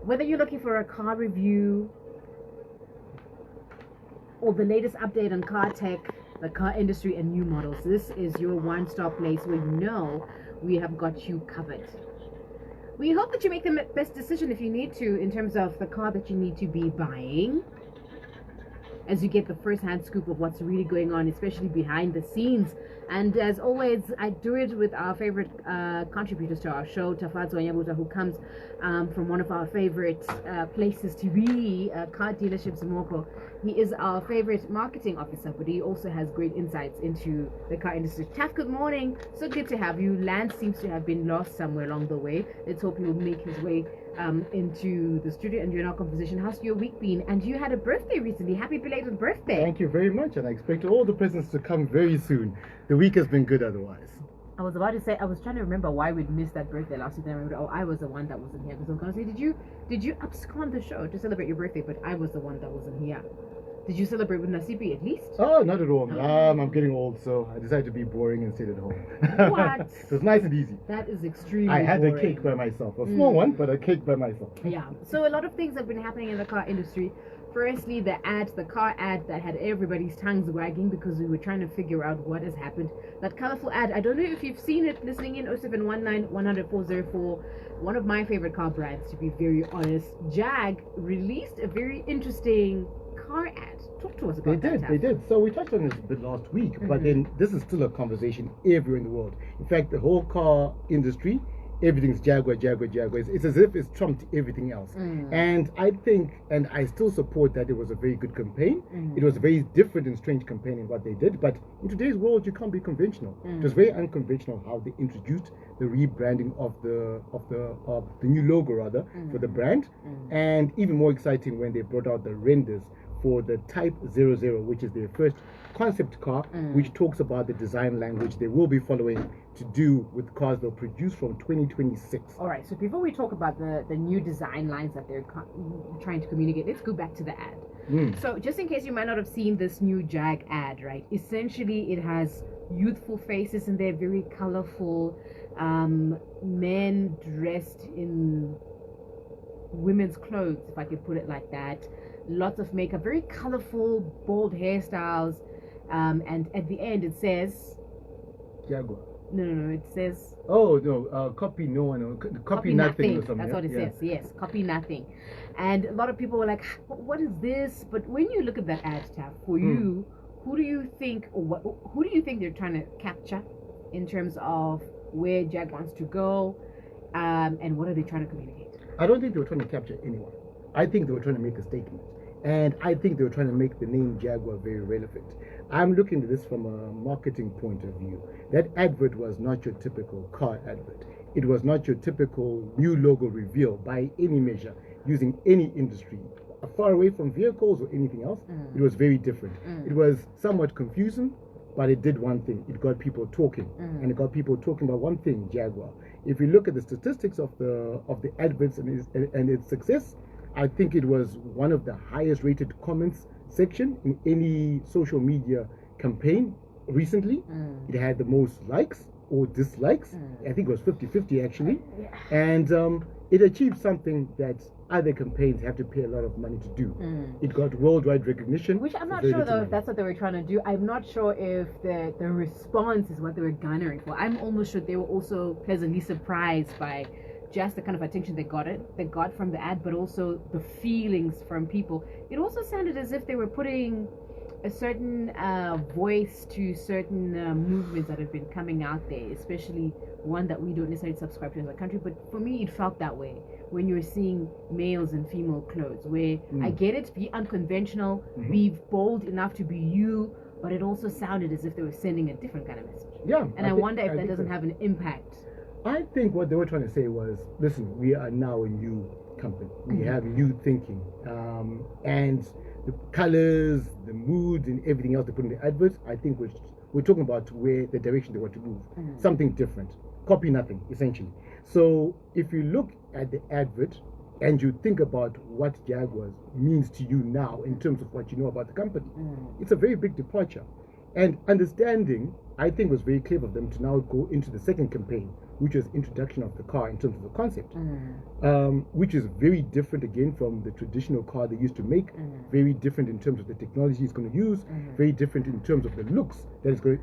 Whether you're looking for a car review or the latest update on car tech, the car industry, and new models, this is your one-stop place where you know we have got you covered. We hope that you make the best decision if you need to in terms of the car that you need to be buying, as you get the first-hand scoop of what's really going on, especially behind the scenes. And as always, I do it with our favorite contributors to our show, Tafazo Nyabuta, who comes from one of our favorite places to be, car dealerships Moko. He is our favorite marketing officer, but he also has great insights into the car industry. Taf, good morning. So good to have you. Lance seems to have been lost somewhere along the way. Let's hope he will make his way into the studio and join our conversation. How's your week been? And you had a birthday recently. Happy belated birthday. Thank you very much, and I expect all the presents to come very soon. The week has been good otherwise. I was about to say, I was trying to remember why we'd missed that birthday last week. Then I remembered, oh, I was the one that wasn't here. Because I was going to say, did you abscond the show to celebrate your birthday? But I was the one that wasn't here. Did you celebrate with Nasibi at least? Oh, not at all. I'm getting old, so I decided to be boring and sit at home. What? It was nice and easy. That is extremely I had boring. a cake by myself. A small one, but a cake by myself. Yeah. So a lot of things have been happening in the car industry. Firstly, the car ad that had everybody's tongues wagging because we were trying to figure out what has happened. That colorful ad, I don't know if you've seen it, listening in 0719-100-404, one of my favorite car brands, to be very honest. Jag released a very interesting car ad. Talk to us about that. They did. So we touched on this a bit last week, but then this is still a conversation everywhere in the world. In fact, the whole car industry, everything's Jaguar. It's as if it's trumped everything else. And I think, and I still support that it was a very good campaign. It was a very different and strange campaign in what they did. But in today's world, you can't be conventional. It was very unconventional how they introduced the rebranding of the new logo rather for the brand, and even more exciting when they brought out the renders for the Type 00, which is their first concept car, which talks about the design language they will be following to do with cars they'll produce from 2026. All right, so before we talk about the new design lines that they're trying to communicate, let's go back to the ad. So just in case you might not have seen this new Jag ad, right? Essentially, it has youthful faces and they're very colorful, men dressed in women's clothes, if I could put it like that. Lots of makeup, very colorful, bold hairstyles, and at the end it says Jaguar. No, it says copy no one, copy nothing or something. That's what it says. Yes, copy nothing. And a lot of people were like, what is this? But when you look at that ad tab, for you, who do you think they're trying to capture in terms of where Jag wants to go, and what are they trying to communicate? I don't think they were trying to capture anyone. I think they were trying to make a statement. And I think they were trying to make the name Jaguar very relevant. I'm looking at this from a marketing point of view. That advert was not your typical car advert. It was not your typical new logo reveal by any measure, using any industry. Far away from vehicles or anything else, it was very different. It was somewhat confusing, but it did one thing. It got people talking. And it got people talking about one thing, Jaguar. If you look at the statistics of the adverts and its success, I think it was one of the highest rated comments section in any social media campaign recently. It had the most likes or dislikes. I think it was 50-50 actually. And it achieved something that other campaigns have to pay a lot of money to do. It got worldwide recognition. Which I'm not sure though if that's what they were trying to do. I'm not sure if the response is what they were garnering for. I'm almost sure they were also pleasantly surprised by just the kind of attention they got from the ad, but also the feelings from people. It also sounded as if they were putting a certain voice to certain movements that have been coming out there, especially one that we don't necessarily subscribe to as a country. But for me, it felt that way when you're seeing males and female clothes, where I get it, be unconventional, be bold enough to be you, but it also sounded as if they were sending a different kind of message. Yeah. And I wonder if that doesn't have an impact. I think what they were trying to say was, listen, we are now a new company. We have new thinking. And the colors, the moods, and everything else they put in the adverts, I think we're talking about where the direction they want to move. Something different. Copy nothing, essentially. So if you look at the advert and you think about what Jaguar means to you now in terms of what you know about the company, it's a very big departure. And understanding, I think, was very clever of them to now go into the second campaign which was introduction of the car in terms of the concept, which is very different again from the traditional car they used to make, very different in terms of the technology it's going to use, very different in terms of the looks that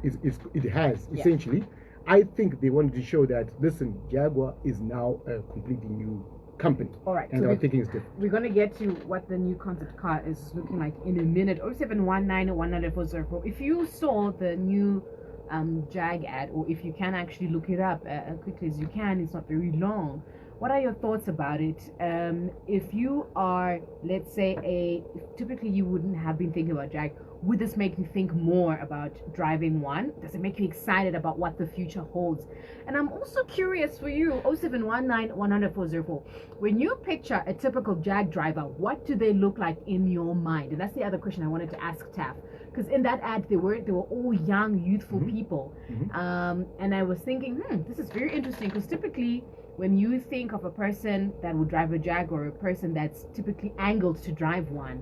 it has, essentially. I think they wanted to show that, listen, Jaguar is now a completely new company. All right. And so our thinking is different. We're going to get to what the new concept car is looking like in a minute. 0719-100-404. If you saw the new Jag ad, or if you can actually look it up as quickly as you can, it's not very long. What are your thoughts about it? If you are, let's say, typically you wouldn't have been thinking about Jag, would this make you think more about driving one? Does it make you excited about what the future holds? And I'm also curious for you, 0719-100-404. When you picture a typical Jag driver, what do they look like in your mind? And that's the other question I wanted to ask Taff. Because in that ad, they were all young, youthful people. And I was thinking, this is very interesting, because typically when you think of a person that would drive a Jag, or a person that's typically angled to drive one,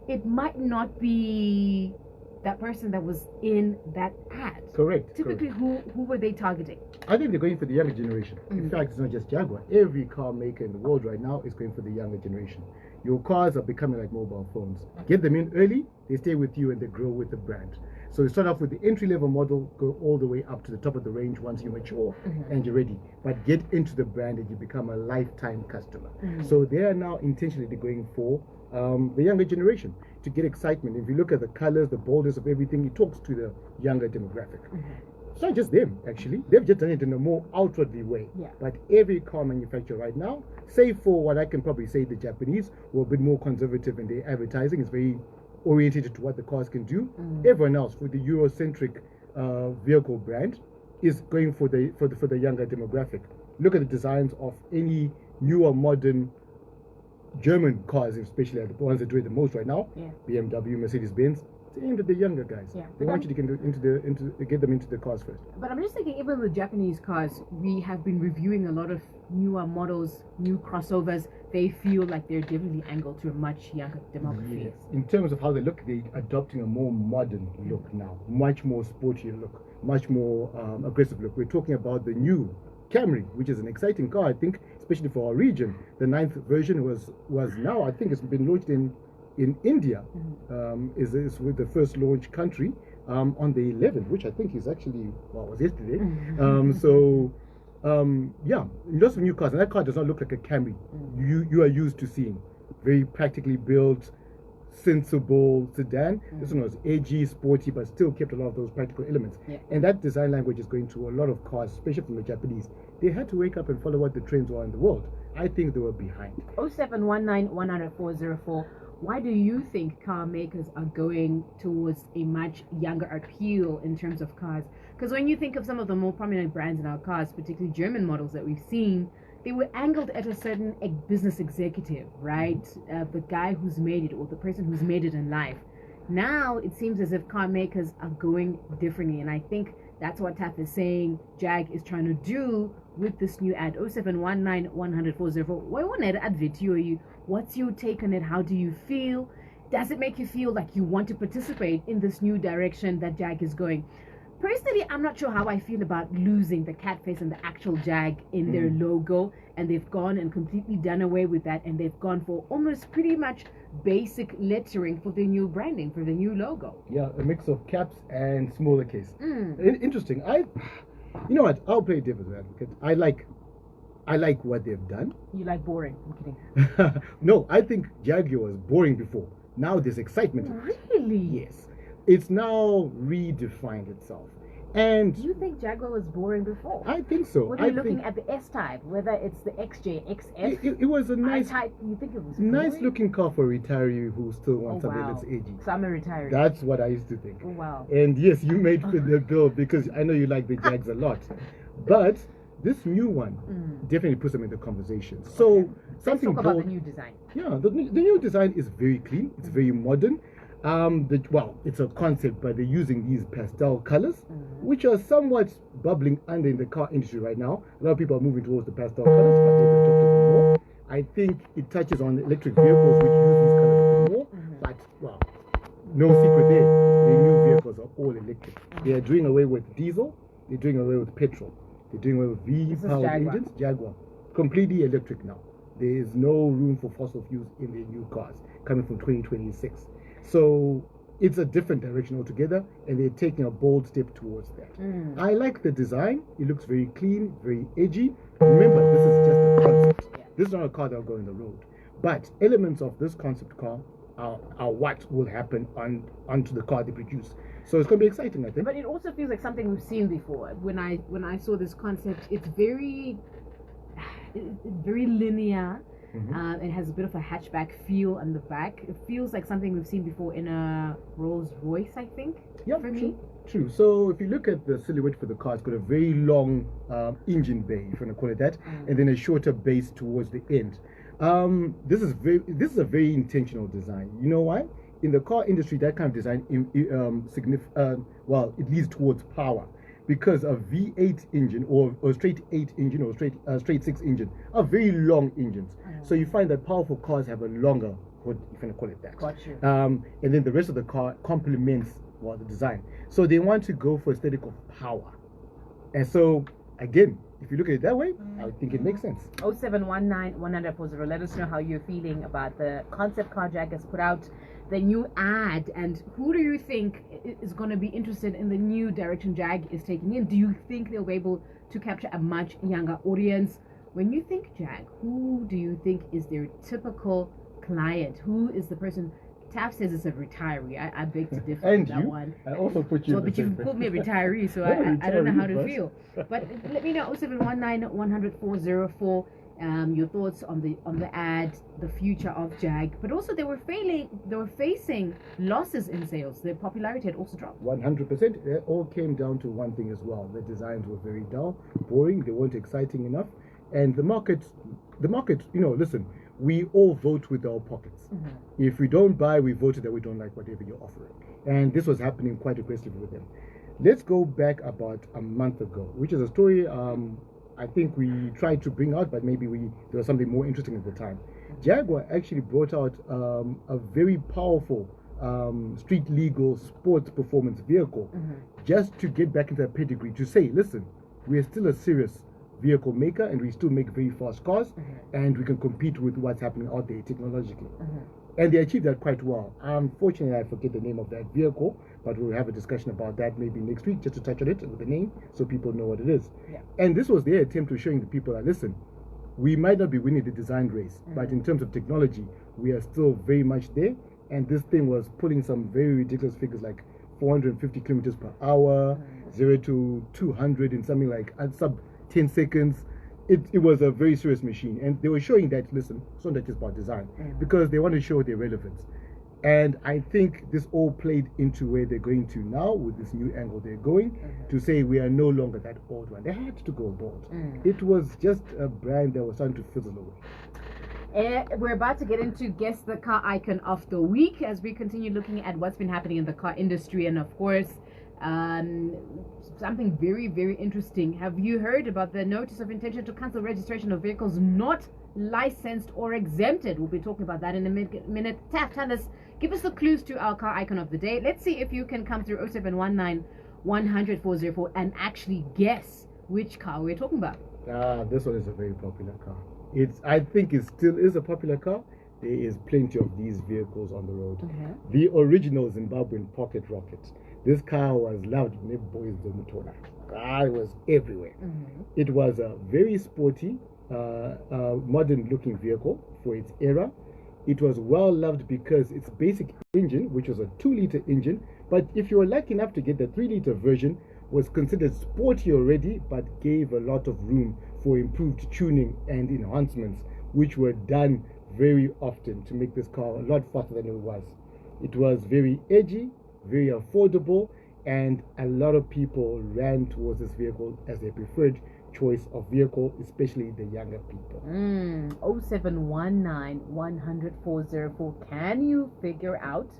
it might not be that person that was in that ad. Correct. Typically, correct. Who were they targeting? I think they're going for the younger generation. In fact, it's not just Jaguar. Every car maker in the world right now is going for the younger generation. Your cars are becoming like mobile phones. Get them in early, they stay with you, and they grow with the brand. So you start off with the entry-level model, go all the way up to the top of the range once you mature and you're ready. But get into the brand and you become a lifetime customer. So they are now intentionally going for the younger generation to get excitement. If you look at the colors, the boldness of everything, it talks to the younger demographic. It's not just them, actually. They've just done it in a more outwardly way. But every car manufacturer right now, save for what I can probably say the Japanese, who are a bit more conservative in their advertising, is very oriented to what the cars can do. Everyone else, with the Eurocentric vehicle brand, is going for the younger demographic. Look at the designs of any newer modern German cars, especially the ones that do it the most right now, BMW, Mercedes-Benz. It's aimed at the younger guys. They want you to get them into the cars first. But I'm just thinking, even with Japanese cars, we have been reviewing a lot of newer models, new crossovers. They feel like they're definitely angled to a much younger demography. Yes. In terms of how they look, they're adopting a more modern look now, much more sporty look, much more aggressive look. We're talking about the new Camry, which is an exciting car, I think, especially for our region. The 9th version was now, I think it's been launched in India, is with the first launch country on the 11th, which I think is actually, was yesterday. Lots of new cars, and that car does not look like a Camry you are used to seeing. Very practically built, sensible sedan. This one was edgy, sporty, but still kept a lot of those practical elements. And that design language is going to a lot of cars, especially from the Japanese. They had to wake up and follow what the trends were in the world. I think they were behind. 0719-100-404. Why do you think car makers are going towards a much younger appeal in terms of cars? Because when you think of some of the more prominent brands in our cars, particularly German models that we've seen, they were angled at a certain business executive, right? The guy who's made it, or the person who's made it in life. Now it seems as if car makers are going differently, and I think that's what Taff is saying Jag is trying to do with this new ad. 0719-100-404. Why want to advert you? What's your take on it? How do you feel? Does it make you feel like you want to participate in this new direction that Jag is going? Personally, I'm not sure how I feel about losing the cat face and the actual Jag in their logo, and they've gone and completely done away with that, and they've gone for almost pretty much basic lettering for the new branding, for the new logo. Yeah, a mix of caps and smaller case. Interesting. You know what? I'll play devil's advocate. I like what they've done. You like boring? I'm kidding. No, I think Jaguar was boring before. Now there's excitement. Really? Yes. It's now redefined itself. And do you think Jaguar was boring before? I think so. Whether you're looking at the S-Type, whether it's the XJ, XF, it was a nice I-Type, you think it was nice boring? looking car for a retiree who still wants something that's edgy. So I'm a retiree. That's what I used to think. Oh, wow. And yes, you made the bill because I know you like the Jags a lot. But this new one definitely puts them in the conversation. So something Let's talk about the new design. Yeah, the new design is very clean. It's very modern. It's a concept, but they're using these pastel colors, which are somewhat bubbling under in the car industry right now. A lot of people are moving towards the pastel colors, but they will talk to them more. I think it touches on electric vehicles, which use these colors a bit more. But no secret there. The new vehicles are all electric. They are doing away with diesel. They're doing away with petrol. They're doing away with This is V-powered Jaguar. engines. Jaguar, completely electric now. There is no room for fossil fuels in their new cars coming from 2026. So it's a different direction altogether, and they're taking a bold step towards that. I like the design. It looks very clean, very edgy. Remember, this is just a concept. Yeah. This is not a car that will go on the road. But elements of this concept car are what will happen onto the car they produce. So it's going to be exciting, I think. But it also feels like something we've seen before. When I saw this concept, it's very linear. It has a bit of a hatchback feel on the back. It feels like something we've seen before in a Rolls Royce, I think. Yeah, for true. me. True. So if you look at the silhouette for the car, it's got a very long engine bay, if you want to call it that, and then a shorter base towards the end. This is a very intentional design. You know why? In the car industry, that kind of design it leads towards power, because a V8 engine or straight 8 engine or straight 6 engine are very long engines. So you find that powerful cars have a longer, what if you want to call it that. Got you. And then the rest of the car complements the design. So they want to go for aesthetic of power. And so again, if you look at it that way, I think it makes sense. 0719 10040. Let us know how you're feeling about the concept car Jag has put out the new ad, and who do you think is going to be interested in the new direction Jag is taking in? Do you think they'll be able to capture a much younger audience? When you think Jag, who do you think is their typical client? Who is the person? Taff says it's a retiree. I beg to differ on that one. I also put you. So, but you called me a retiree, so I don't know how to feel. But let me know 0719 100 your thoughts on the ad, the future of Jag. But also they were facing losses in sales. Their popularity had also dropped. 100%. It all came down to one thing as well. The designs were very dull, boring. They weren't exciting enough, and the market. Listen. We all vote with our pockets. If we don't buy, we voted that we don't like whatever you're offering. And this was happening quite aggressively with them. Let's go back about a month ago, which is a story I think we tried to bring out, but maybe there was something more interesting at the time. Jaguar actually brought out a very powerful street legal sports performance vehicle just to get back into that pedigree, to say, listen, we're still a serious vehicle maker, and we still make very fast cars, and we can compete with what's happening out there technologically. And they achieved that quite well. Unfortunately, I forget the name of that vehicle, but we'll have a discussion about that maybe next week, just to touch on it with the name so people know what it is. And this was their attempt to showing the people that, listen, we might not be winning the design race, but in terms of technology, we are still very much there. And this thing was pulling some very ridiculous figures like 450 kilometers per hour, 0 to 200 in something like sub 10 seconds. It was a very serious machine, and they were showing that, listen, it's not just about design, because they want to show their relevance. And I think this all played into where they're going to now with this new angle they're going to say we are no longer that old one. They had to go bold. It was just a brand that was starting to fizzle away. We're about to get into Guess the Car Icon of the Week as we continue looking at what's been happening in the car industry, and of course something very, very interesting. Have you heard about the notice of intention to cancel registration of vehicles not licensed or exempted? We'll be talking about that in a minute. Taff, tell us, give us the clues to our car icon of the day. Let's see if you can come through 0719 100 404 and actually guess which car we're talking about. This one is a very popular car. I think it still is a popular car. There is plenty of these vehicles on the road. The original Zimbabwean pocket rocket. This car was loved in boys Domutona. It was everywhere. It was a very sporty, modern looking vehicle for its era. It was well loved because its basic engine, which was a 2-liter engine, but if you were lucky enough to get the 3-liter version, was considered sporty already, but gave a lot of room for improved tuning and enhancements, which were done very often to make this car a lot faster than it was. It was very edgy, very affordable, and a lot of people ran towards this vehicle as their preferred choice of vehicle, especially the younger people. 0719 100 404. Can you figure out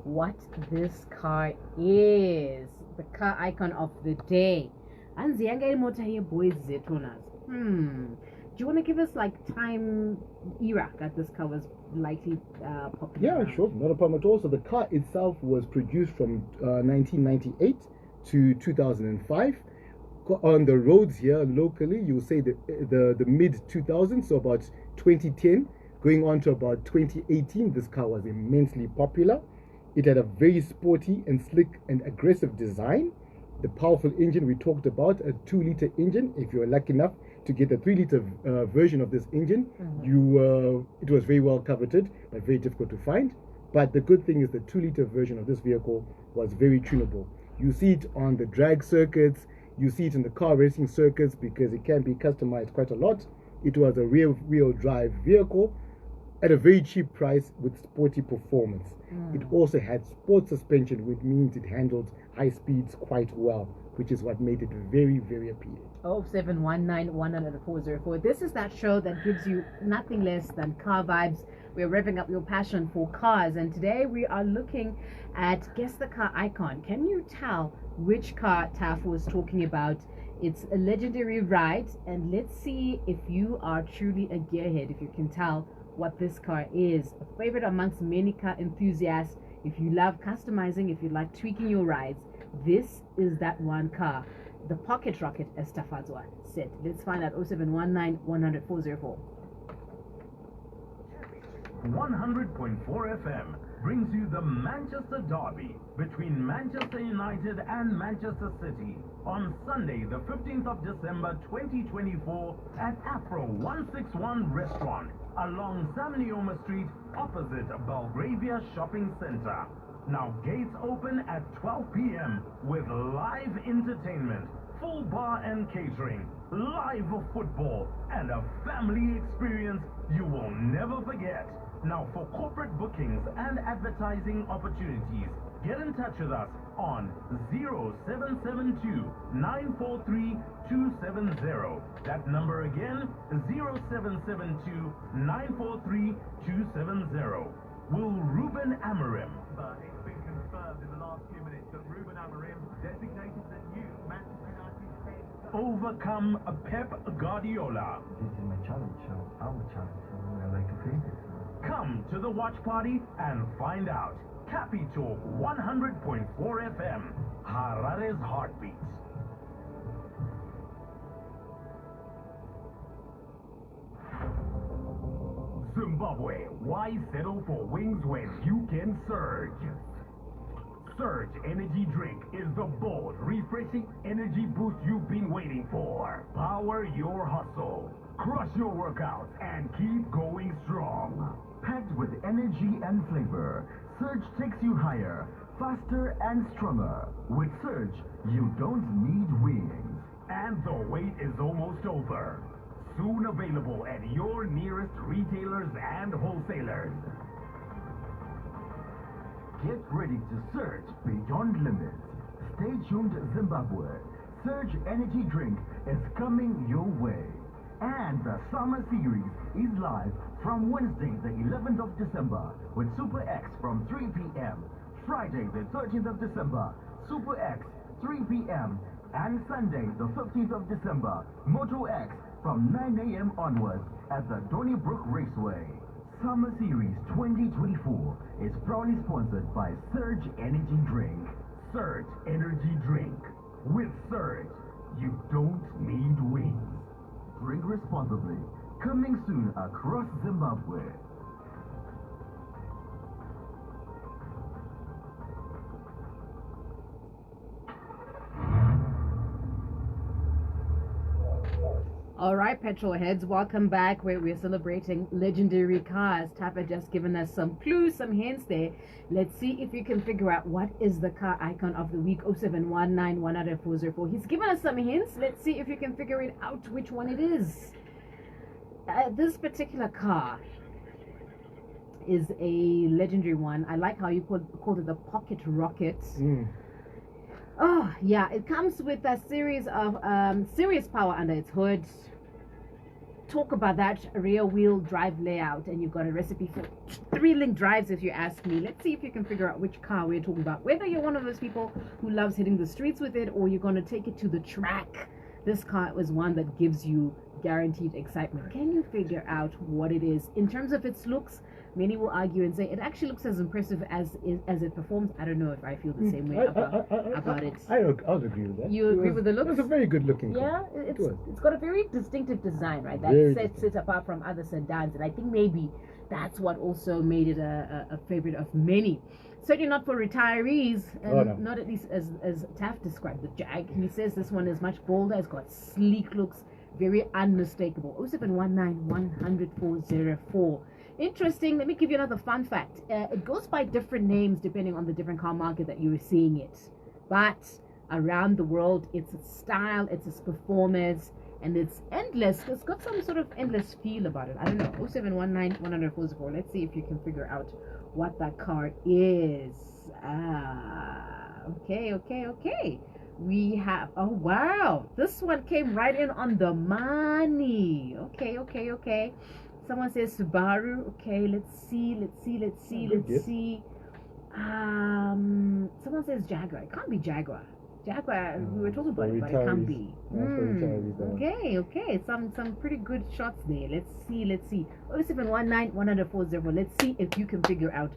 what this car is? The car icon of the day. Boys Zetonas. Do you want to give us like time era that this car was likely popular? Yeah, sure, not a problem at all. So the car itself was produced from 1998 to 2005. on the roads here locally, you say the mid 2000s, so about 2010, going on to about 2018, this car was immensely popular. It had a very sporty and slick and aggressive design. The powerful engine we talked about, a 2-liter engine. If you're lucky enough to get a 3-liter version of this engine, it was very well coveted, but very difficult to find. But the good thing is the 2-liter version of this vehicle was very tunable. You see it on the drag circuits, you see it in the car racing circuits because it can be customized quite a lot. It was a rear-wheel drive vehicle at a very cheap price with sporty performance. It also had sport suspension, which means it handled high speeds quite well, which is what made it very, very appealing. 0719100404. This is that show that gives you nothing less than car vibes. We're revving up your passion for cars, and today we are looking at Guess the Car Icon. Can you tell which car Taf was talking about? It's a legendary ride, and let's see if you are truly a gearhead, if you can tell what this car is. A favorite amongst many car enthusiasts. If you love customizing, if you like tweaking your rides, this is that one car. The Pocket Rocket, as Tafadzwa said. Let's find out. 0719100404. 100.4 FM brings you the Manchester Derby between Manchester United and Manchester City on Sunday, the 15th of December 2024 at Afro 161 Restaurant along Samnioma Street opposite Belgravia Shopping Center. Now gates open at 12 p.m. with live entertainment, full bar and catering, live football, and a family experience you will never forget. Now for corporate bookings and advertising opportunities, get in touch with us on 0772 943 270. That number again, 0772 943 270. Will Ruben Amorim? It's been confirmed in the last few minutes that Ruben Amorim designated the new Manchester United head. Overcome Pep Guardiola? This is my challenge, so I will challenge, so I like to face it. Come to the watch party and find out. Capi Talk 100.4 FM, Harare's heartbeat. Zimbabwe, why settle for wings when you can surge? Surge Energy Drink is the bold, refreshing energy boost you've been waiting for. Power your hustle, crush your workouts, and keep going strong. Packed with energy and flavor, Surge takes you higher, faster, and stronger. With Surge, you don't need wings. And the wait is almost over. Soon available at your nearest retailers and wholesalers. Get ready to surge beyond limits. Stay tuned, Zimbabwe. Surge Energy Drink is coming your way. And the Summer Series is live from Wednesday, the 11th of December with Super X from 3 p.m. Friday, the 13th of December, Super X, 3 p.m. And Sunday, the 15th of December, Moto X from 9 a.m. onwards at the Donnybrook Raceway. Summer Series 2024 is proudly sponsored by Surge Energy Drink. Surge Energy Drink. With Surge, you don't need wings. Drink responsibly. Coming soon across Zimbabwe. All right, petrol heads, welcome back where we're celebrating legendary cars. Tapa just given us some clues, some hints there. Let's see if you can figure out what is the car icon of the week. 0719100404. He's given us some hints. Let's see if you can figure it out which one it is. This particular car is a legendary one. I like how you called it the Pocket Rocket. Oh, yeah, it comes with a series of serious power under its hood. Talk about that rear wheel drive layout, and you've got a recipe for thrilling drives, if you ask me. Let's see if you can figure out which car we're talking about. Whether you're one of those people who loves hitting the streets with it, or you're going to take it to the track, this car is one that gives you guaranteed excitement. Can you figure out what it is in terms of its looks? Many will argue and say it actually looks as impressive as it performs. I don't know if I feel the same way about it. I'll agree with that. You agree with the looks? It was a very good looking car. Yeah, it's got a very distinctive design, right? That Very sets it apart from other sedans, and I think maybe that's what also made it a favorite of many. Certainly not for retirees, and not at least as Taft described the Jag. He says this one is much bolder, it's got sleek looks, very unmistakable. 0719 100 404. Interesting. Let me give you another fun fact. It goes by different names depending on the different car market that you're seeing it. But around the world, it's its style, it's its performance, and it's endless. It's got some sort of endless feel about it. I don't know. 0719 100 404. Let's see if you can figure out what that car is. Okay. We have, oh wow, this one came right in on the money. Okay. Someone says Subaru. Okay, let's see. Someone says Jaguar. It can't be Jaguar. Jaguar, we were talking about it, but it can't be. Okay. Some pretty good shots there. Let's see. 0719 100 404. Let's see if you can figure out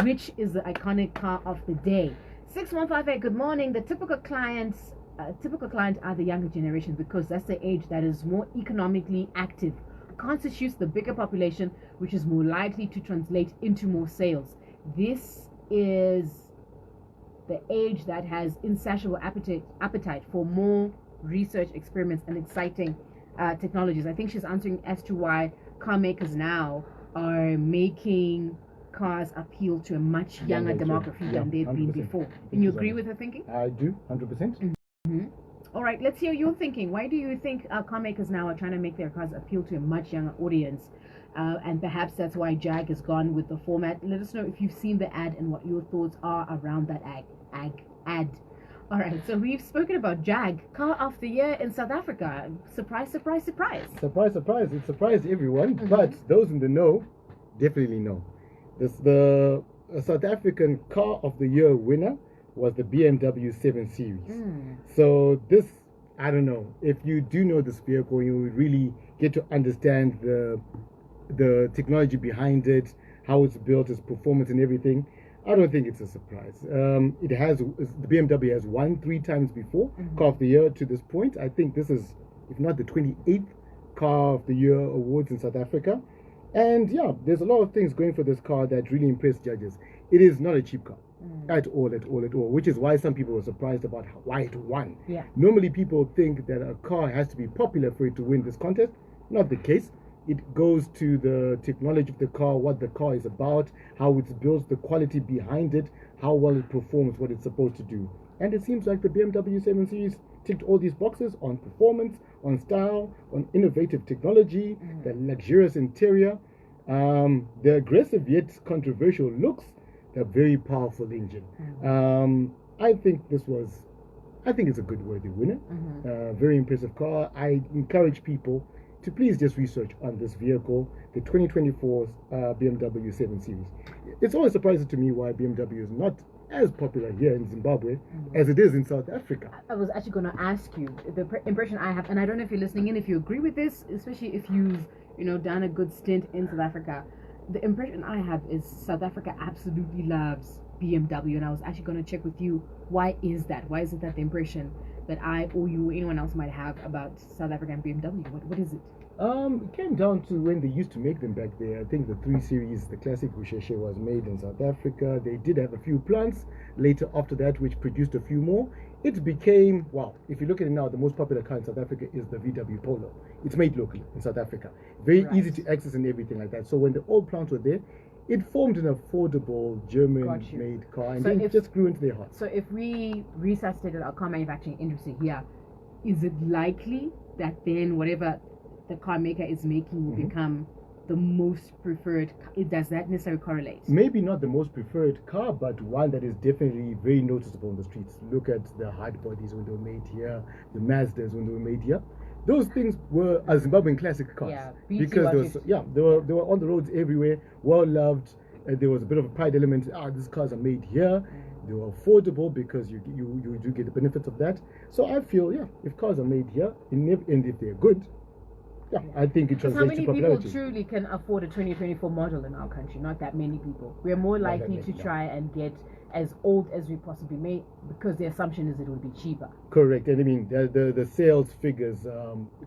which is the iconic car of the day. 6158, good morning. The typical client are the younger generation because that's the age that is more economically active, constitutes the bigger population, which is more likely to translate into more sales. This is the age that has insatiable appetite for more research, experiments, and exciting technologies. I think she's answering as to why car makers now are making cars appeal to a much younger demography than they've 100%. been before. Can you agree with her thinking? I do, 100%. All right, let's hear your thinking. Why do you think car makers now are trying to make their cars appeal to a much younger audience? And perhaps that's why Jag has gone with the format. Let us know if you've seen the ad and what your thoughts are around that ad. All right, so we've spoken about Jag, Car of the Year in South Africa. Surprise. Surprise. It surprised everyone, but those in the know definitely know. The South African Car of the Year winner was the BMW 7 Series. So this, I don't know, if you do know this vehicle, you will really get to understand the technology behind it, how it's built, its performance and everything. I don't think it's a surprise. The BMW has won 3 times before Car of the Year to this point. I think this is, if not the 28th Car of the Year awards in South Africa. And yeah, there's a lot of things going for this car that really impressed judges. It is not a cheap car at all, which is why some people were surprised about why it won. Yeah. Normally people think that a car has to be popular for it to win this contest. Not the case. It goes to the technology of the car, what the car is about, how it's built, the quality behind it, how well it performs what it's supposed to do. And it seems like the BMW 7 Series ticked all these boxes on performance, on style, on innovative technology, the luxurious interior, the aggressive yet controversial looks, the very powerful engine. I think it's a good worthy winner. Very impressive car. I encourage people to please just research on this vehicle, the 2024 BMW 7 Series. It's always surprising to me why BMW is not as popular here in Zimbabwe as it is in South Africa. I was actually going to ask you the impression I have, and I don't know if you're listening in, if you agree with this, especially if you've done a good stint in South Africa. The impression I have is South Africa absolutely loves BMW, and I was actually going to check with you, why is that? Why is it that the impression that I or you or anyone else might have about South Africa and BMW? What is it? It came down to when they used to make them back there. I think the 3 Series, the classic Busheshe, was made in South Africa. They did have a few plants later after that which produced a few more. It became, wow, if you look at it now, the most popular car in South Africa is the VW Polo. It's made locally in South Africa. Very easy to access and everything like that. So when the old plants were there, it formed an affordable German-made car, and then it just grew into their hearts. So if we resuscitated our car manufacturing industry here, is it likely that then whatever the car maker is making will become the most preferred? Does that necessarily correlate? Maybe not the most preferred car, but one that is definitely very noticeable on the streets. Look at the hard bodies when they were made here, the Mazdas when they were made here. Those things were a Zimbabwean classic cars, because they were on the roads everywhere, well loved. There was a bit of a pride element. These cars are made here. They were affordable because you do get the benefits of that. So I feel, if cars are made here and if they're good, Yeah, I think it Because how translates to many people popularity. truly can afford a 2024 model in our country? Not that many people. We're more Not that likely many, to no. try and get as old as we possibly may, because the assumption is it will be cheaper. Correct, and I mean the sales figures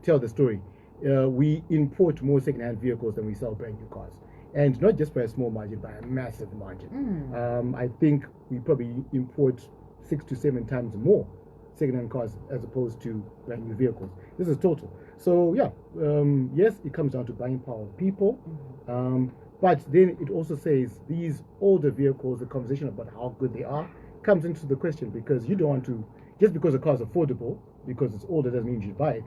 tell the story. We import more second-hand vehicles than we sell brand new cars, and not just by a small margin, by a massive margin. I think we probably import 6 to 7 times more second-hand cars as opposed to brand new vehicles. This is total. So yeah, yes, it comes down to buying power of people. But then it also says these older vehicles, the conversation about how good they are comes into the question, because you don't want to, just because a car is affordable, because it's older doesn't mean you should buy it.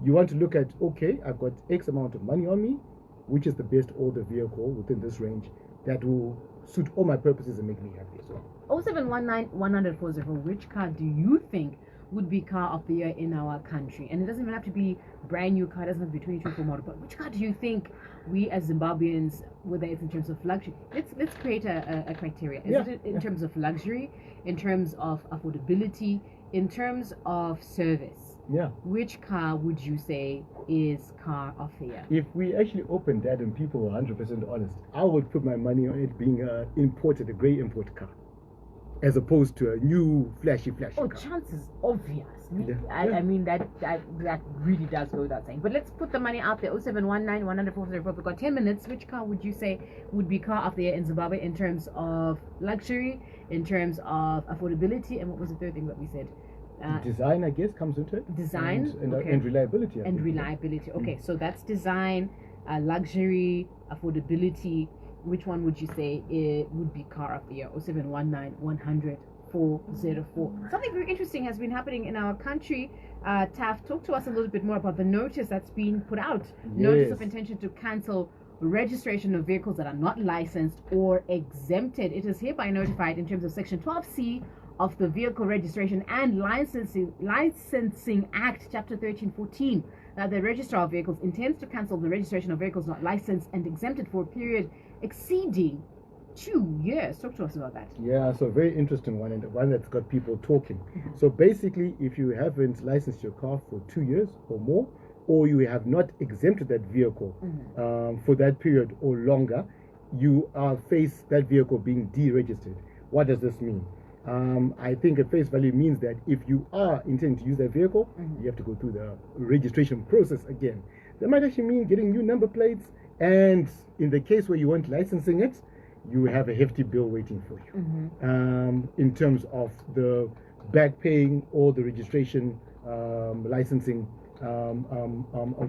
You want to look at, okay, I've got X amount of money on me, which is the best older vehicle within this range that will suit all my purposes and make me happy as well. 0719-100-404, which car do you think would be car of the year in our country? And it doesn't even have to be brand new car, it doesn't have to be 2024 model, but which car do you think we as Zimbabweans, whether it's in terms of luxury, let's create a criteria. Is it in terms of luxury, in terms of affordability, in terms of service? Yeah. Which car would you say is car of the year? If we actually opened that and people were 100% honest, I would put my money on it being a grey import car, as opposed to a new flashy Oh, car. chances obviously. Yeah. I mean that really does go without saying. But let's put the money out there. 0719-100-404. We've got 10 minutes. Which car would you say would be car of the year in Zimbabwe in terms of luxury, in terms of affordability, and what was the third thing that we said? Design, I guess, comes into it. Design, okay. And reliability. I And think. reliability. Okay, so that's design, luxury, affordability. Which one would you say it would be car of the year? 0719-100-404. Something very interesting has been happening in our country. Taff, talk to us a little bit more about the notice that's been put out. Notice of intention to cancel registration of vehicles that are not licensed or exempted. It is hereby notified in terms of Section 12C of the Vehicle Registration and Licensing Act, Chapter 1314, that the Registrar of Vehicles intends to cancel the registration of vehicles not licensed and exempted for a period exceeding 2 years. Talk to us about that. Yeah, so very interesting one, and one that's got people talking. So basically, if you haven't licensed your car for 2 years or more, or you have not exempted that vehicle for that period or longer, you face that vehicle being deregistered. What does this mean? I think at face value means that if you are intending to use that vehicle, you have to go through the registration process again. That might actually mean getting new number plates, and in the case where you weren't licensing it, you have a hefty bill waiting for you in terms of the back paying or the registration licensing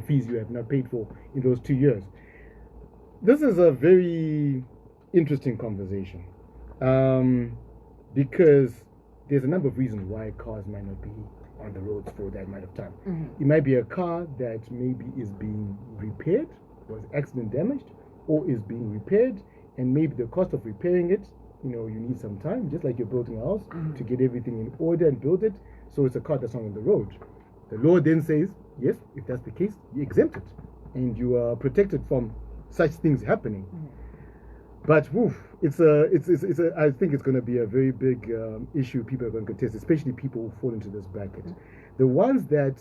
fees you have not paid for in those 2 years. This is a very interesting conversation. Because there's a number of reasons why cars might not be on the roads for that amount of time. It might be a car that maybe is being repaired, was accident damaged, or is being repaired, and maybe the cost of repairing it, you need some time, just like you're building a house, to get everything in order and build it. So it's a car that's not on the road. The law then says, yes, if that's the case, you exempt it, and you are protected from such things happening. But I think it's going to be a very big issue people are going to contest, especially people who fall into this bracket. The ones that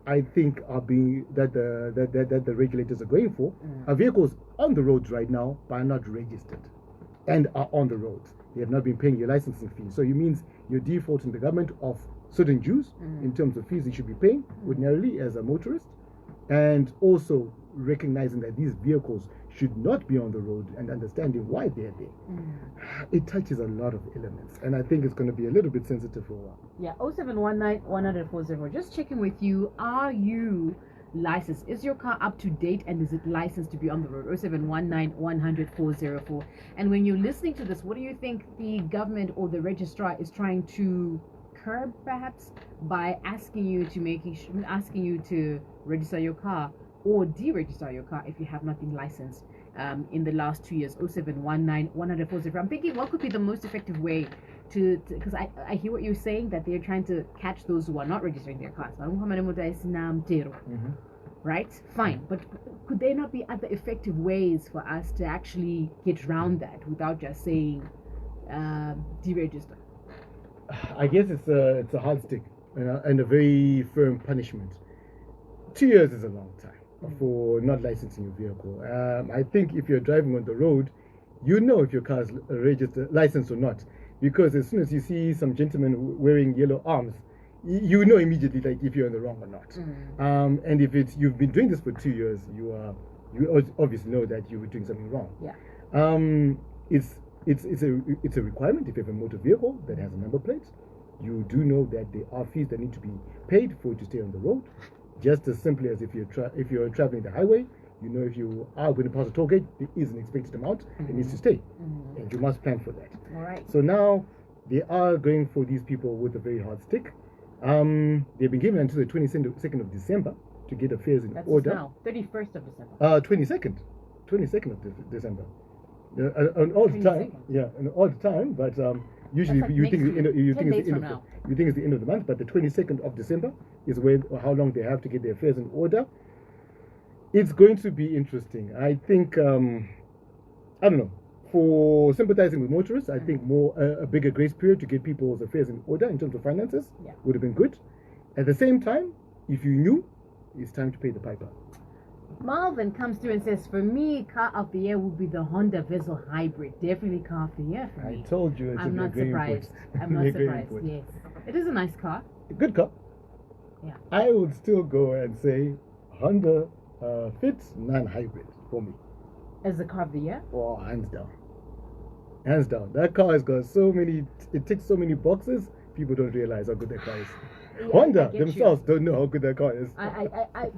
I think are being that the regulators are going for are vehicles on the roads right now but are not registered and are on the roads. They have not been paying your licensing fees, so it means you're defaulting the government of certain dues in terms of fees you should be paying ordinarily as a motorist, and also recognizing that these vehicles should not be on the road and understanding why they're there. It touches a lot of elements, and I think it's going to be a little bit sensitive for a while. Yeah, 0719-100-404. Just checking with you. Are you licensed? Is your car up to date, and is it licensed to be on the road? 0719-100-404. And when you're listening to this, what do you think the government or the registrar is trying to curb, perhaps, by asking you to register your car or deregister your car if you have not been licensed in the last 2 years? 0719-100-404. I'm thinking, what could be the most effective way to because I hear what you're saying, that they're trying to catch those who are not registering their cars. Right? Fine. But could there not be other effective ways for us to actually get around that without just saying deregister? I guess it's a hard stick and a very firm punishment. 2 years is a long time. for not licensing your vehicle. I think if you're driving on the road, you know if your car is registered, licensed or not, because as soon as you see some gentleman wearing yellow arms, you know immediately like if you're in the wrong or not. And if it's you've been doing this for 2 years, you obviously know that you were doing something wrong. Yeah. It's a requirement if you have a motor vehicle that has a number plate. You do know that there are fees that need to be paid for you to stay on the road. Just as simply as if you're traveling the highway, you know if you are going to pass a toll gate, there is an expected amount that needs to stay, and you must plan for that. All right. So now they are going for these people with a very hard stick. They've been given until the 22nd of December to get affairs in That's order. now 31st of December. 22nd of December. An odd time, 22nd. yeah, an odd time, but usually That's like you next think week, 10 days from now. you think it's the end of the month, but the 22nd of December is when or how long they have to get their affairs in order. It's going to be interesting. I think I don't know. For sympathizing with motorists, I think a bigger grace period to get people's affairs in order in terms of finances would have been good. At the same time, if you knew, it's time to pay the piper. Marvin comes through and says, for me, car of the year would be the Honda Vezel Hybrid. Definitely car of the year for me. I told you it's I'm a not great surprised. input. I'm not Great surprised. input. Yes. It is a nice car. Good car. Yeah. I would still go and say Honda Fit non-hybrid for me. As the car of the year? Oh, hands down. Hands down. That car has got so many, it ticks so many boxes, people don't realize how good that car is. Yeah, Honda I get themselves don't know how good that car is.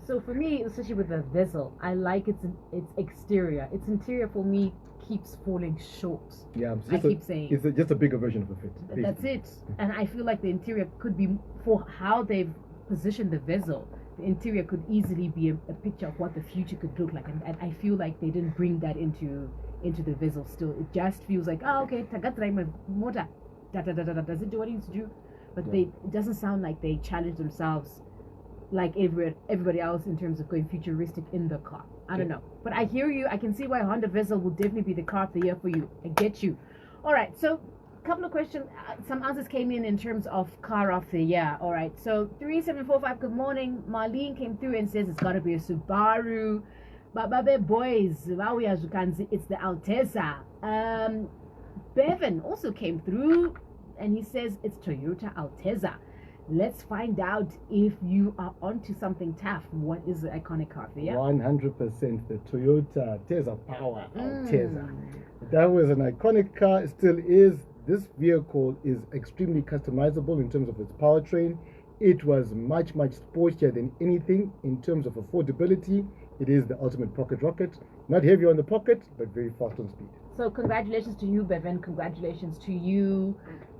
So for me, especially with the Vezel, I like its exterior. Its interior for me keeps falling short. Yeah, I keep saying. It's just a bigger version of a Fit. That's basically. it. And I feel like the interior could be, for how they've positioned the Vezel, the interior could easily be a picture of what the future could look like. And I feel like they didn't bring that into the Vezel still. It just feels like, oh, okay, tagatrai my motor. Does it do what it needs to do? But it doesn't sound like they challenge themselves like everybody else in terms of going futuristic in the car. I don't know. But I hear you. I can see why Honda Vezel will definitely be the car of the year for you. I get you. All right. So a couple of questions. Some answers came in terms of car of the year. All right. So 3745, good morning. Marlene came through and says it's got to be a Subaru. Bababe boys, as you can see, it's the Alteza. Bevan also came through and he says it's Toyota Alteza. Let's find out if you are onto something tough. What is the iconic car for you? 100% the Toyota Alteza Power Alteza. That was an iconic car, it still is. This vehicle is extremely customizable in terms of its powertrain. It was much sportier than anything in terms of affordability. It is the ultimate pocket rocket. Not heavy on the pocket, but very fast on speed. So congratulations to you, Bevan. Congratulations to you,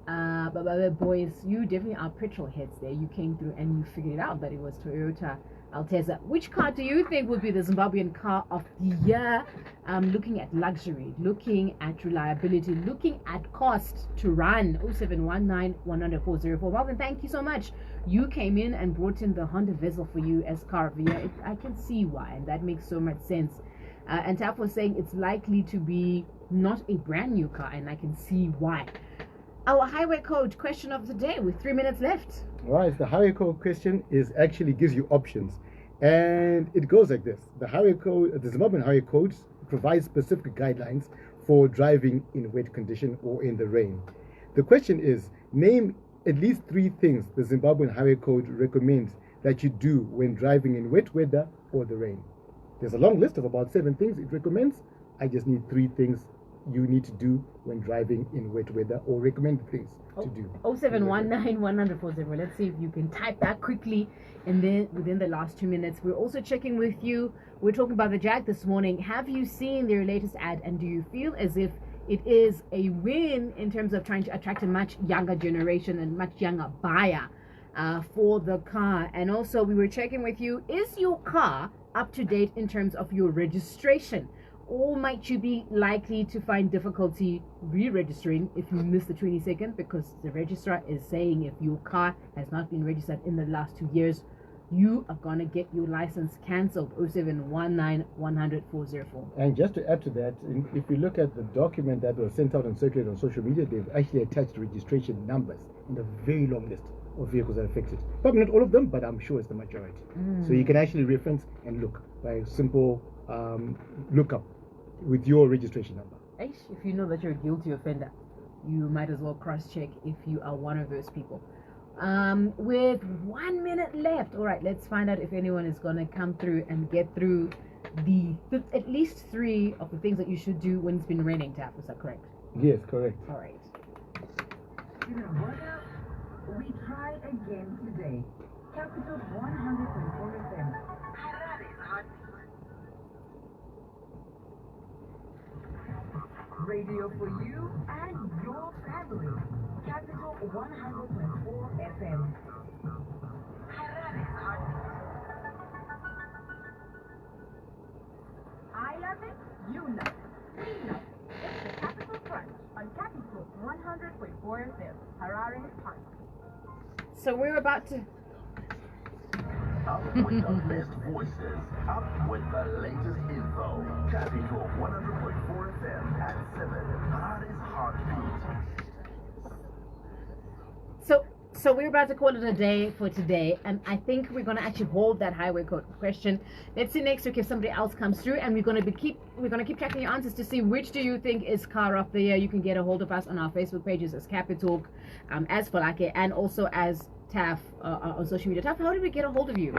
boys. You definitely are petrol heads there. You came through and you figured out that it was Toyota Alteza. Which car do you think would be the Zimbabwean car of the year? Looking at luxury, looking at reliability, looking at cost to run. 0719 100 Marvin, thank you so much. You came in and brought in the Honda Vezel for you as car of the year. I can see why, and that makes so much sense. And Taf was saying it's likely to be not a brand new car, and I can see why. Our highway code question of the day with 3 minutes left. Right, the highway code question is actually gives you options, and it goes like this: the highway code, the Zimbabwean highway code, provides specific guidelines for driving in wet condition or in the rain. The question is, name at least 3 things the Zimbabwean highway code recommends that you do when driving in wet weather or the rain. There's a long list of about 7 things it recommends. I just need 3 things you need to do when driving in wet weather, or recommended things to do. 0719 100 Let's see if you can type that quickly, and then within the last 2 minutes. We're also checking with you. We're talking about the Jag this morning. Have you seen their latest ad, and do you feel as if it is a win in terms of trying to attract a much younger generation and much younger buyer for the car? And also we were checking with you, is your car up to date in terms of your registration, or might you be likely to find difficulty re-registering if you miss the 22nd, because the registrar is saying if your car has not been registered in the last 2 years, you are gonna get your license cancelled. 0719 100 And just to add to that, if you look at the document that was sent out and circulated on social media, they've actually attached registration numbers in a very long list of vehicles that are affected. Probably not all of them, but I'm sure it's the majority. So you can actually reference and look by a simple lookup with your registration number. If you know that you're a guilty offender, you might as well cross-check if you are one of those people. With 1 minute left, all right, let's find out if anyone is going to come through and get through at least 3 of the things that you should do when it's been raining, Taf. Is that correct? Yes, correct. All right. Didn't work out? We try again today. Capital 100.4 FM. Radio for you and your family. Capital 100.4 FM. I love it, you love it, we love it. It's the Capital Crunch on Capital 100.4 FM. Harare Park. So we're about to... Up with the best voices, up with the latest info. Capital 100.4 FM at 7. Hardest heartbeat. So we're about to call it a day for today, and I think we're going to actually hold that highway code question. Let's see next week if somebody else comes through, and we're going to keep tracking your answers to see which do you think is car of the year. You can get a hold of us on our Facebook pages as Capitalk, as Falake, and also as TAF on social media. TAF, how do we get a hold of you?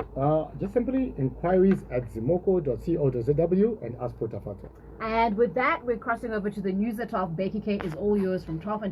Just simply inquiries at zimoko.co.zw and ask for Tafato. And with that, we're crossing over to the news at 12. Becky K is all yours from 12 until